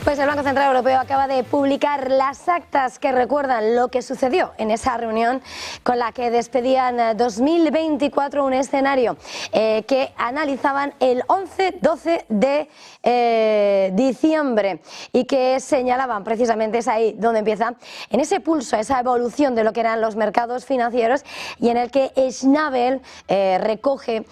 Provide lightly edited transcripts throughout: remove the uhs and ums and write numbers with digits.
Pues el Banco Central Europeo acaba de publicar las actas que recuerdan lo que sucedió en esa reunión con la que despedían 2024, un escenario que analizaban el 11-12 de diciembre y que señalaban precisamente, es ahí donde empieza, en ese pulso, esa evolución de lo que eran los mercados financieros, y en el que Schnabel recoge,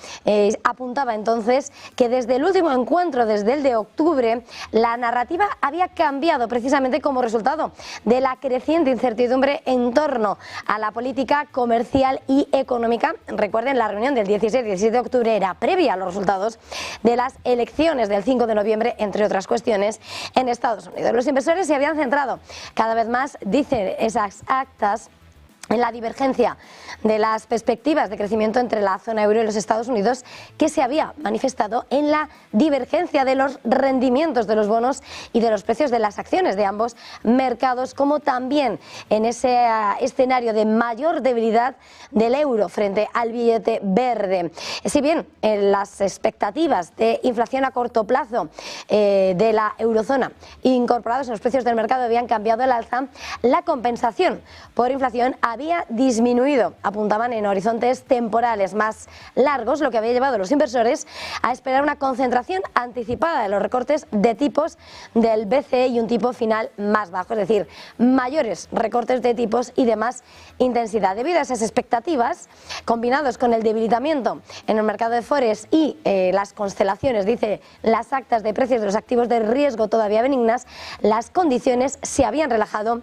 apuntaba entonces que desde el último encuentro, desde el de octubre, la narrativa había cambiado precisamente como resultado de la creciente incertidumbre en torno a la política comercial y económica. Recuerden, la reunión del 16 y 17 de octubre era previa a los resultados de las elecciones del 5 de noviembre, entre otras cuestiones, en Estados Unidos. Los inversores se habían centrado cada vez más, dicen esas actas, en la divergencia de las perspectivas de crecimiento entre la zona euro y los Estados Unidos, que se había manifestado en la divergencia de los rendimientos de los bonos y de los precios de las acciones de ambos mercados, como también en ese escenario de mayor debilidad del euro frente al billete verde. Si bien las expectativas de inflación a corto plazo de la eurozona incorporados en los precios del mercado habían cambiado al alza, la compensación por inflación había disminuido, apuntaban en horizontes temporales más largos, lo que había llevado a los inversores a esperar una concentración anticipada de los recortes de tipos del BCE y un tipo final más bajo, es decir, mayores recortes de tipos y de más intensidad. Debido a esas expectativas, combinados con el debilitamiento en el mercado de Forex y las constelaciones, dice, las actas de precios de los activos de riesgo todavía benignas, las condiciones se habían relajado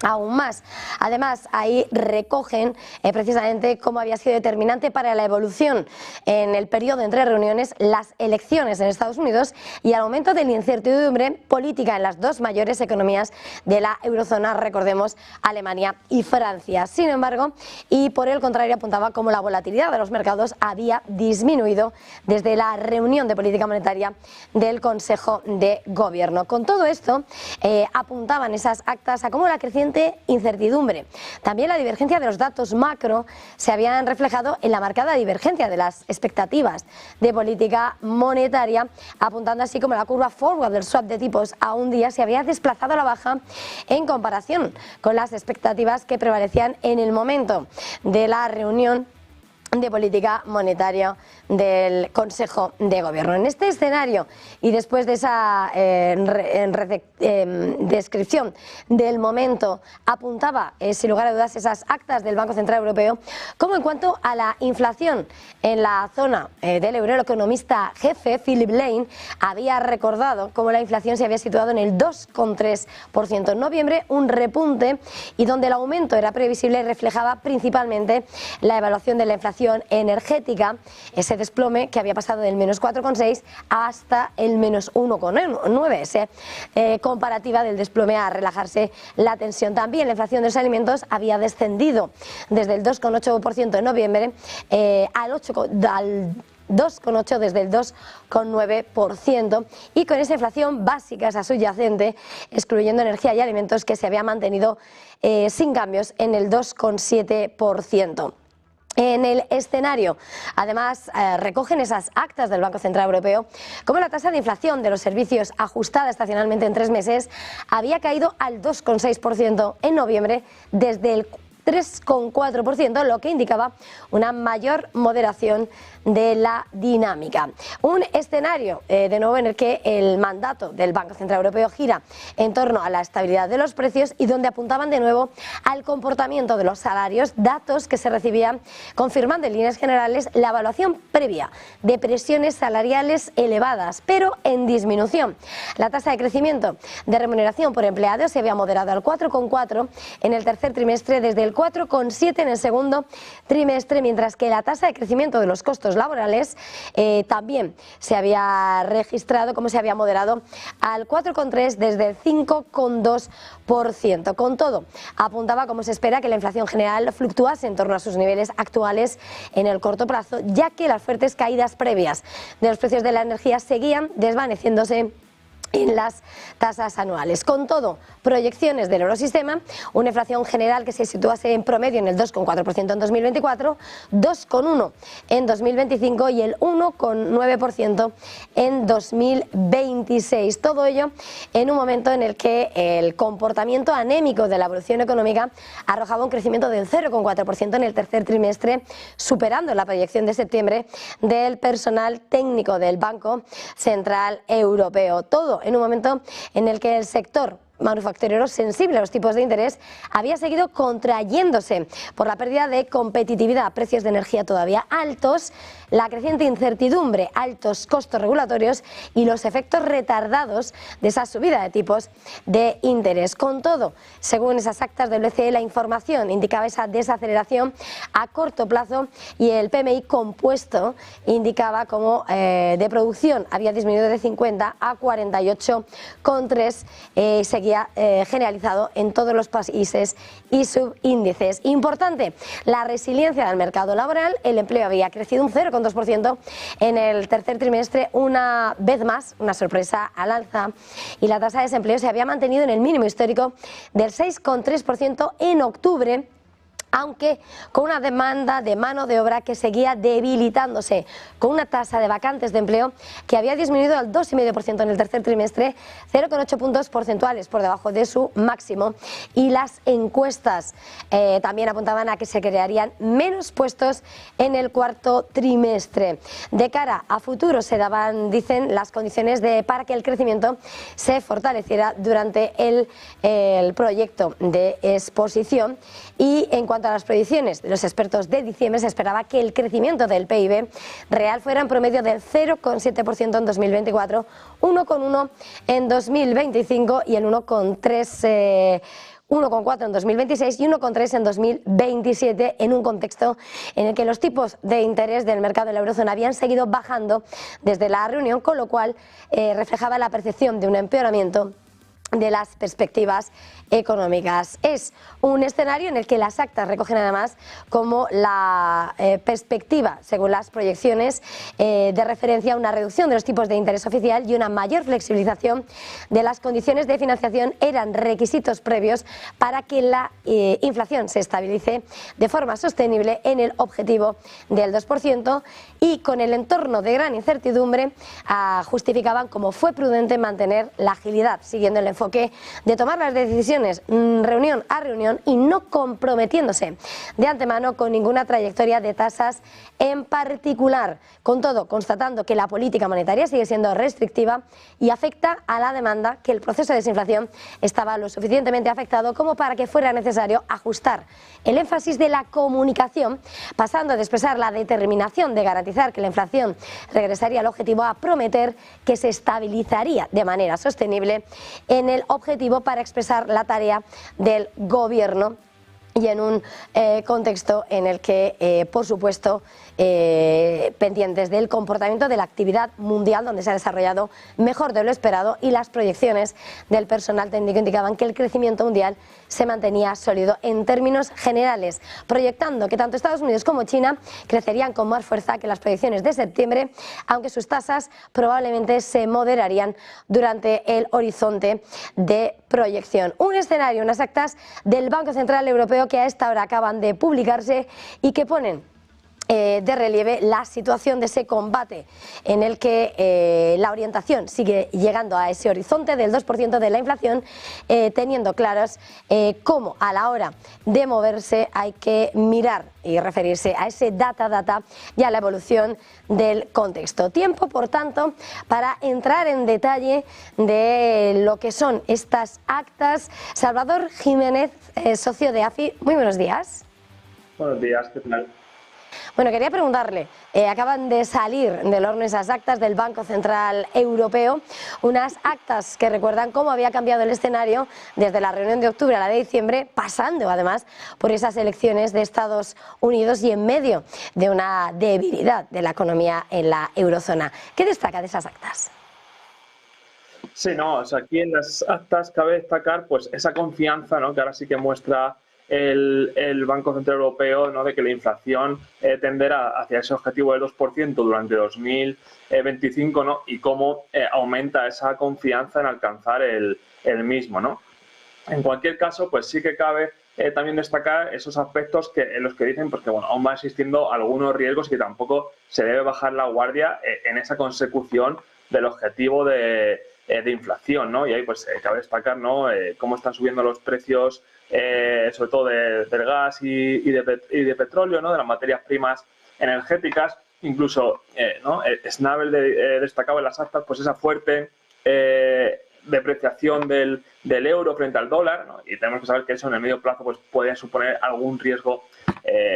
aún más. Además, ahí recogen precisamente cómo había sido determinante para la evolución en el periodo entre reuniones las elecciones en Estados Unidos y el aumento de la incertidumbre política en las dos mayores economías de la eurozona, recordemos, Alemania y Francia. Sin embargo, y por el contrario, apuntaba cómo la volatilidad de los mercados había disminuido desde la reunión de política monetaria del Consejo de Gobierno. Con todo esto, apuntaban esas actas a cómo la creciente incertidumbre, también la divergencia de los datos macro, se habían reflejado en la marcada divergencia de las expectativas de política monetaria, apuntando así como la curva forward del swap de tipos a un día se había desplazado a la baja en comparación con las expectativas que prevalecían en el momento de la reunión de política monetaria del Consejo de Gobierno. En este escenario y después de esa descripción del momento, apuntaba sin lugar a dudas esas actas del Banco Central Europeo, como en cuanto a la inflación en la zona del euro, el economista jefe Philip Lane había recordado cómo la inflación se había situado en el 2,3% en noviembre, un repunte y donde el aumento era previsible y reflejaba principalmente la evaluación de la inflación energética, ese desplome que había pasado del menos 4,6 hasta el menos 1,9, comparativa del desplome a relajarse la tensión. También la inflación de los alimentos había descendido desde el 2,8% en noviembre al 2,8 desde el 2,9%, y con esa inflación básica, esa subyacente, excluyendo energía y alimentos, que se había mantenido sin cambios en el 2,7%. En el escenario, además, recogen esas actas del Banco Central Europeo como la tasa de inflación de los servicios ajustada estacionalmente en 3 meses había caído al 2,6% en noviembre desde el 3,4%, lo que indicaba una mayor moderación de la dinámica. Un escenario, de nuevo, en el que el mandato del Banco Central Europeo gira en torno a la estabilidad de los precios y donde apuntaban de nuevo al comportamiento de los salarios, datos que se recibían confirmando en líneas generales la evaluación previa de presiones salariales elevadas, pero en disminución. La tasa de crecimiento de remuneración por empleado se había moderado al 4,4 en el tercer trimestre desde el 4,7 en el segundo trimestre, mientras que la tasa de crecimiento de los costos laborales también se había registrado, como se había moderado, al 4,3 desde el 5,2%. Con todo, apuntaba como se espera que la inflación general fluctuase en torno a sus niveles actuales en el corto plazo, ya que las fuertes caídas previas de los precios de la energía seguían desvaneciéndose en las tasas anuales. Con todo, proyecciones del Eurosistema, una inflación general que se situase en promedio en el 2,4% en 2024, 2,1% en 2025 y el 1,9% en 2026. Todo ello en un momento en el que el comportamiento anémico de la evolución económica arrojaba un crecimiento del 0,4% en el tercer trimestre, superando la proyección de septiembre del personal técnico del Banco Central Europeo. Todo en un momento en el que el sector manufacturero sensible a los tipos de interés había seguido contrayéndose por la pérdida de competitividad, precios de energía todavía altos, la creciente incertidumbre, altos costos regulatorios y los efectos retardados de esa subida de tipos de interés. Con todo, según esas actas del BCE, la información indicaba esa desaceleración a corto plazo y el PMI compuesto indicaba como de producción había disminuido de 50 a 48,3, seguía generalizado en todos los países y subíndices. Importante, la resiliencia del mercado laboral, el empleo había crecido un 0,2% en el tercer trimestre, una vez más, una sorpresa al alza, y la tasa de desempleo se había mantenido en el mínimo histórico del 6,3% en octubre, aunque con una demanda de mano de obra que seguía debilitándose, con una tasa de vacantes de empleo que había disminuido al 2,5% en el tercer trimestre, 0,8 puntos porcentuales por debajo de su máximo, y las encuestas también apuntaban a que se crearían menos puestos en el cuarto trimestre. De cara a futuro se daban, dicen, las condiciones para que el crecimiento se fortaleciera durante el proyecto de exposición, y en cuanto a las predicciones de los expertos de diciembre, se esperaba que el crecimiento del PIB real fuera en promedio del 0,7% en 2024, 1,1% en 2025 y el 1,4% en 2026 y 1,3% en 2027, en un contexto en el que los tipos de interés del mercado de la eurozona habían seguido bajando desde la reunión, con lo cual reflejaba la percepción de un empeoramiento de las perspectivas económicas. Es un escenario en el que las actas recogen además como la perspectiva, según las proyecciones, de referencia a una reducción de los tipos de interés oficial y una mayor flexibilización de las condiciones de financiación eran requisitos previos para que la inflación se estabilice de forma sostenible en el objetivo del 2%, y con el entorno de gran incertidumbre justificaban como fue prudente mantener la agilidad, siguiendo el enfoque de tomar las decisiones reunión a reunión y no comprometiéndose de antemano con ninguna trayectoria de tasas en particular. Con todo, constatando que la política monetaria sigue siendo restrictiva y afecta a la demanda, que el proceso de desinflación estaba lo suficientemente afectado como para que fuera necesario ajustar el énfasis de la comunicación, pasando de expresar la determinación de garantizar que la inflación regresaría al objetivo a prometer que se estabilizaría de manera sostenible en el objetivo, para expresar la tarea del gobierno, y en un contexto en el que, por supuesto, pendientes del comportamiento de la actividad mundial, donde se ha desarrollado mejor de lo esperado, y las proyecciones del personal técnico indicaban que el crecimiento mundial se mantenía sólido en términos generales, proyectando que tanto Estados Unidos como China crecerían con más fuerza que las proyecciones de septiembre, aunque sus tasas probablemente se moderarían durante el horizonte de proyección. Un escenario, unas actas del Banco Central Europeo que a esta hora acaban de publicarse y que ponen de relieve la situación de ese combate en el que la orientación sigue llegando a ese horizonte del 2% de la inflación, teniendo claros cómo a la hora de moverse hay que mirar y referirse a ese data y a la evolución del contexto. Tiempo, por tanto, para entrar en detalle de lo que son estas actas. Salvador Jiménez, socio de AFI, muy buenos días. Buenos días, ¿qué tal? Bueno, quería preguntarle, acaban de salir del horno esas actas del Banco Central Europeo, unas actas que recuerdan cómo había cambiado el escenario desde la reunión de octubre a la de diciembre, pasando además por esas elecciones de Estados Unidos y en medio de una debilidad de la economía en la eurozona. ¿Qué destaca de esas actas? Sí, no, o sea, aquí en las actas cabe destacar pues esa confianza, ¿no?, que ahora sí que muestra el Banco Central Europeo, ¿no?, de que la inflación tenderá hacia ese objetivo del 2% durante 2025, ¿no?, y cómo aumenta esa confianza en alcanzar el mismo, ¿no? En cualquier caso, pues sí que cabe también destacar esos aspectos en los que dicen pues, que bueno, aún va existiendo algunos riesgos y que tampoco se debe bajar la guardia en esa consecución del objetivo de inflación, ¿no? Y ahí pues cabe destacar, ¿no?, cómo están subiendo los precios, sobre todo del gas y de petróleo, ¿no?, de las materias primas energéticas. Incluso, ¿no?, Schnabel destacaba en las actas pues esa fuerte depreciación del euro frente al dólar, ¿no? Y tenemos que saber que eso en el medio plazo pues puede suponer algún riesgo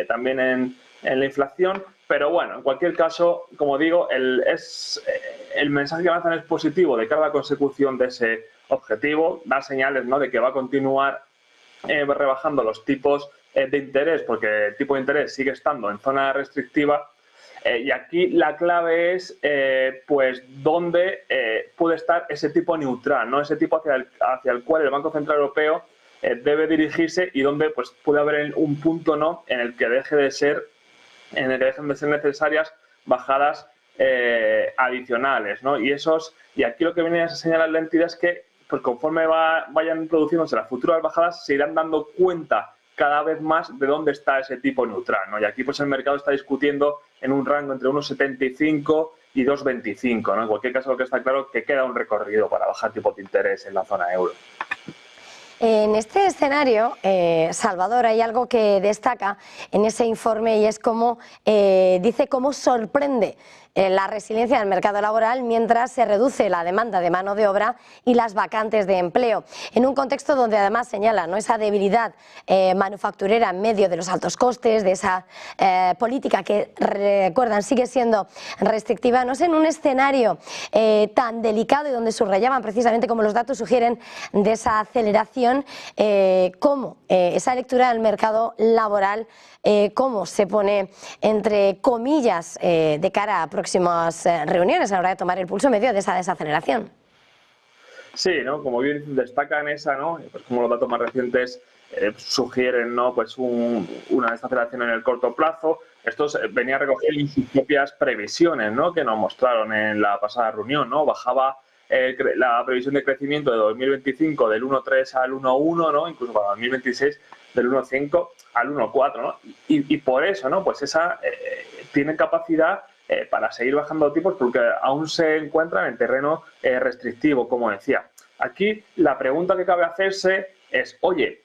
también en la inflación, pero bueno, en cualquier caso, como digo, el mensaje que lanzan es positivo de cara a la consecución de ese objetivo, da señales, ¿no?, de que va a continuar rebajando los tipos de interés, porque el tipo de interés sigue estando en zona restrictiva. Y aquí la clave es, pues, dónde puede estar ese tipo neutral, ¿no? Ese tipo hacia el cual el Banco Central Europeo debe dirigirse y donde, pues, puede haber un punto, ¿no?, en el que dejen de ser necesarias bajadas adicionales, ¿no? Y aquí lo que viene a señalar la entidad es que, pues, conforme vayan produciéndose las futuras bajadas, se irán dando cuenta cada vez más de dónde está ese tipo neutral, ¿no? Y aquí pues el mercado está discutiendo en un rango entre 1,75 y 2,25, ¿no? En cualquier caso, lo que está claro es que queda un recorrido para bajar tipos de interés en la zona euro. En este escenario, Salvador, hay algo que destaca en ese informe y es cómo dice cómo sorprende la resiliencia del mercado laboral mientras se reduce la demanda de mano de obra y las vacantes de empleo, en un contexto donde además señala, ¿no?, esa debilidad manufacturera en medio de los altos costes, de esa política que, recuerdan, sigue siendo restrictiva. No sé, en un escenario tan delicado y donde subrayaban precisamente, como los datos sugieren, de esa aceleración, cómo esa lectura del mercado laboral, cómo se pone entre comillas de cara a próximas reuniones a la hora de tomar el pulso medio de esa desaceleración. Sí, ¿no? Como bien destacan esa, ¿no?, pues como los datos más recientes sugieren, ¿no?, pues una desaceleración en el corto plazo. Esto venía recogido en sus propias previsiones, ¿no?, que nos mostraron en la pasada reunión, ¿no? Bajaba la previsión de crecimiento de 2025 del 1,3 al 1,1, ¿no?, incluso para 2026 del 1,5 al 1,4, ¿no? Y por eso, ¿no?, pues esa tiene capacidad para seguir bajando tipos porque aún se encuentran en terreno restrictivo, como decía. Aquí la pregunta que cabe hacerse es, oye,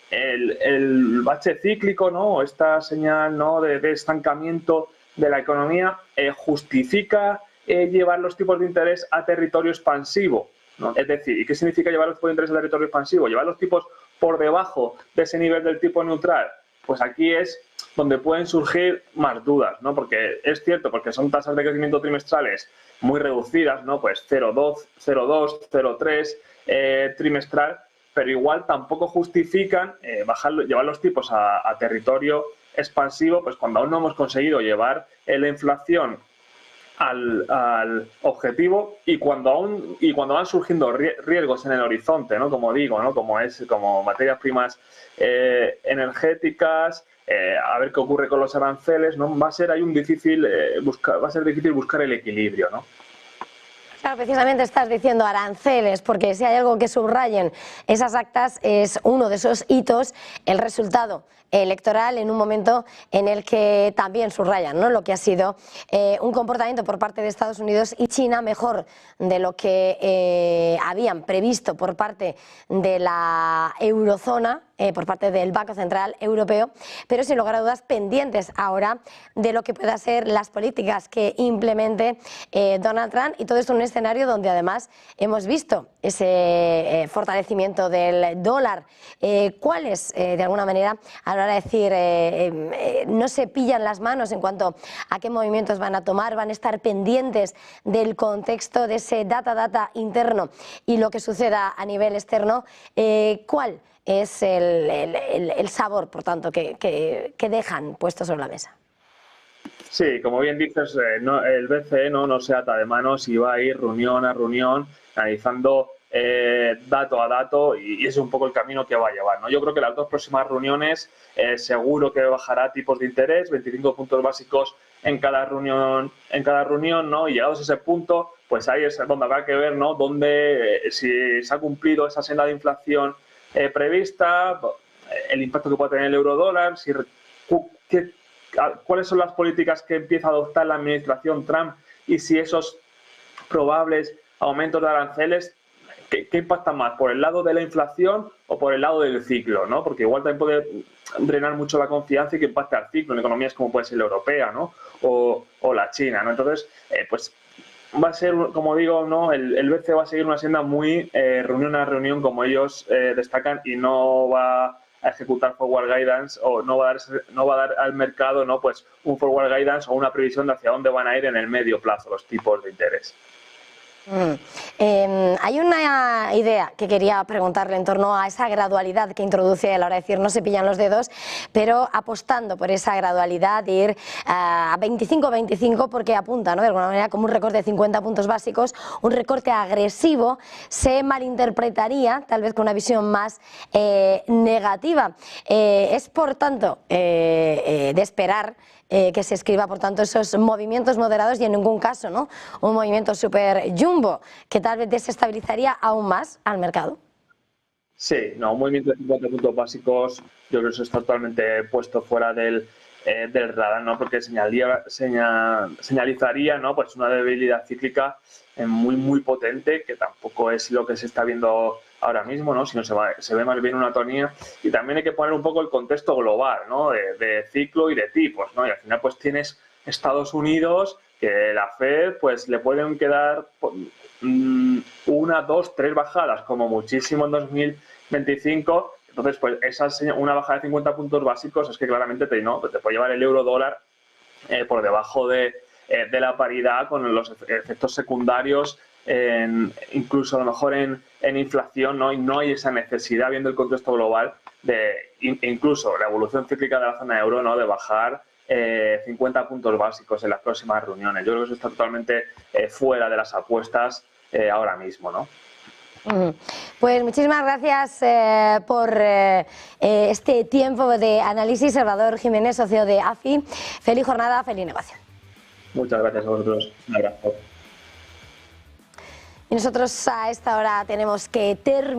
el bache cíclico, ¿no?, esta señal, ¿no?, de estancamiento de la economía, ¿justifica llevar los tipos de interés a territorio expansivo, ¿no? Es decir, ¿y qué significa llevar los tipos de interés a territorio expansivo? ¿Llevar los tipos por debajo de ese nivel del tipo neutral? Pues aquí es donde pueden surgir más dudas, ¿no? Porque es cierto, porque son tasas de crecimiento trimestrales muy reducidas, ¿no? Pues 0,2, 0,3 trimestral, pero igual tampoco justifican llevar los tipos a territorio expansivo, pues cuando aún no hemos conseguido llevar la inflación al objetivo y cuando van surgiendo riesgos en el horizonte, ¿no?, como digo, ¿no?, como materias primas energéticas, a ver qué ocurre con los aranceles, ¿no? Va a ser difícil buscar el equilibrio, ¿no? Claro, precisamente estás diciendo aranceles, porque si hay algo que subrayen esas actas es uno de esos hitos, el resultado electoral en un momento en el que también subrayan, ¿no?, lo que ha sido un comportamiento por parte de Estados Unidos y China mejor de lo que habían previsto por parte de la eurozona, por parte del Banco Central Europeo, pero sin lugar a dudas pendientes ahora de lo que puedan ser las políticas que implemente Donald Trump, y todo esto en un escenario donde además hemos visto ese fortalecimiento del dólar. ¿Cuáles, de alguna manera, a la hora de decir, no se pillan las manos en cuanto a qué movimientos van a tomar, van a estar pendientes del contexto, de ese data interno y lo que suceda a nivel externo? ¿Cuál es el sabor, por tanto, que dejan puesto sobre la mesa? Sí, como bien dices, el BCE no se ata de manos y va a ir reunión a reunión analizando dato a dato, y ese es un poco el camino que va a llevar, ¿no? Yo creo que las dos próximas reuniones seguro que bajará tipos de interés, 25 puntos básicos en cada reunión, ¿no? Y llegados a ese punto, pues ahí es donde habrá que ver, ¿no? Si se ha cumplido esa senda de inflación prevista, el impacto que puede tener el euro-dólar, cuáles son las políticas que empieza a adoptar la administración Trump y si esos probables aumentos de aranceles, ¿qué impacta más? ¿Por el lado de la inflación o por el lado del ciclo, ¿no? Porque igual también puede drenar mucho la confianza y que impacte al ciclo en economías como puede ser la europea, ¿no? O la China, ¿no? Entonces, pues va a ser, como digo, ¿no? El BCE va a seguir una senda muy reunión a reunión, como ellos destacan, y no va a ejecutar forward guidance o no va a dar al mercado, ¿no? Pues un forward guidance o una previsión de hacia dónde van a ir en el medio plazo los tipos de interés. Hay una idea que quería preguntarle en torno a esa gradualidad que introduce a la hora de decir no se pillan los dedos, pero apostando por esa gradualidad de ir a 25-25 porque apunta, ¿no? De alguna manera como un recorte de 50 puntos básicos, un recorte agresivo, se malinterpretaría tal vez con una visión más negativa. Es por tanto de esperar que se escriba, por tanto, esos movimientos moderados y en ningún caso, ¿no? Un movimiento súper jumbo que tal vez desestabilizaría aún más al mercado. Sí, no, un movimiento de 50 puntos básicos, yo creo que eso está totalmente puesto fuera del radar, ¿no? Porque señalizaría, ¿no? Pues una debilidad cíclica muy potente, que tampoco es lo que se está viendo ahora mismo, ¿no? Sino se ve más bien una tonía. Y también hay que poner un poco el contexto global, ¿no? De ciclo y de tipos, ¿no? Y al final pues tienes Estados Unidos, que la Fed pues le pueden quedar 1, 2, 3 bajadas como muchísimo en 2025. Entonces, pues una bajada de 50 puntos básicos es que claramente te puede llevar el euro-dólar por debajo de la paridad, con los efectos secundarios, incluso a lo mejor en inflación, ¿no? Y no hay esa necesidad, viendo el contexto global, incluso la evolución cíclica de la zona euro, ¿no? De bajar 50 puntos básicos en las próximas reuniones. Yo creo que eso está totalmente fuera de las apuestas ahora mismo, ¿no? Pues muchísimas gracias por este tiempo de análisis. Salvador Jiménez, socio de AFI. Feliz jornada, feliz negocio. Muchas gracias a vosotros. Un abrazo. Y nosotros a esta hora tenemos que terminar.